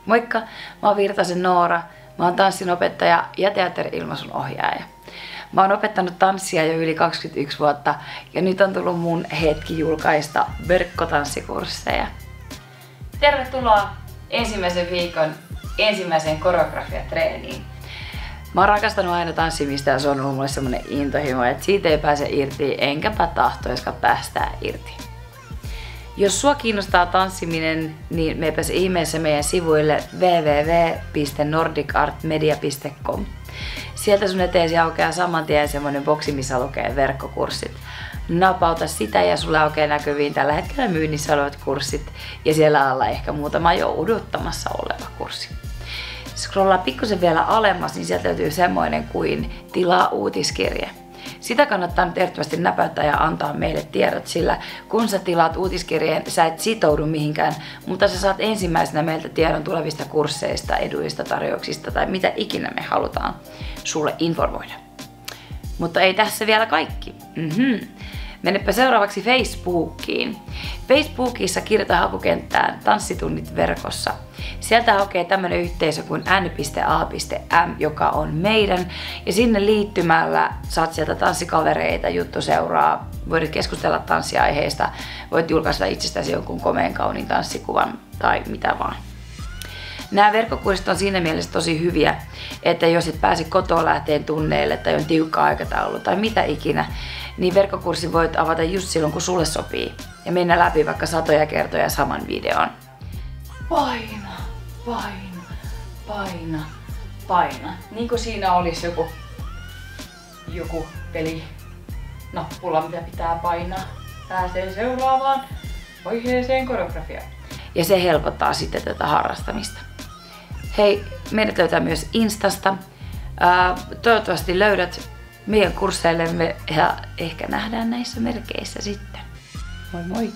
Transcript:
Moikka, mä oon Virtasen Noora, mä oon tanssinopettaja ja teatteri-ilmaisun ohjaaja. Mä oon opettanut tanssia jo yli 21 vuotta ja nyt on tullut mun hetki julkaista verkkotanssikursseja. Tervetuloa ensimmäisen viikon ensimmäiseen koreografiatreeniin. Mä oon rakastanut aina tanssimista ja se on ollut mulle semmonen intohimo, että siitä ei pääse irti enkäpä tahtoiskaan päästää irti. Jos sua kiinnostaa tanssiminen, niin meepäs ihmeessä meidän sivuille www.nordicartmedia.com. Sieltä sun eteesi aukeaa saman tien semmonen boksi, missä lukee verkkokurssit. Napauta sitä ja sulle aukeaa näkyviin tällä hetkellä myynnissä olevat kurssit ja siellä alla ehkä muutama jo odottamassa oleva kurssi. Scrollaa pikkusen vielä alemmas, niin sieltä löytyy semmoinen kuin tilaa uutiskirje. Sitä kannattaa nyt ehdottomasti näpäyttää ja antaa meille tiedot, sillä kun sä tilaat uutiskirjeen, sä et sitoudu mihinkään, mutta sä saat ensimmäisenä meiltä tiedon tulevista kursseista, eduista, tarjouksista tai mitä ikinä me halutaan sulle informoida. Mutta ei tässä vielä kaikki. Mennepä seuraavaksi Facebookiin. Facebookissa kirjoita hakukenttään tanssitunnit verkossa. Sieltä hakee tämmönen yhteisö kuin n.a.m, joka on meidän. Ja sinne liittymällä saat sieltä tanssikavereita, juttuseuraa, voit keskustella tanssiaiheista, voit julkaista itsestäsi jonkun komeen kauniin tanssikuvan tai mitä vaan. Nämä verkkokurssit on siinä mielessä tosi hyviä, että jos et pääse kotoa lähteen tunneille tai on tiukka aikataulu tai mitä ikinä, niin verkkokurssi voit avata just silloin kun sulle sopii ja mennä läpi vaikka satoja kertoja saman videon. Paina, paina, paina, paina. Niin kuin siinä olisi joku pelinappula, mitä pitää painaa. Pääsee seuraavaan vaiheeseen koreografiaan. Ja se helpottaa sitten tätä harrastamista. Hei, meidät löytää myös Instasta. Toivottavasti löydät meidän kursseillemme ja ehkä nähdään näissä merkeissä sitten. Moi moi!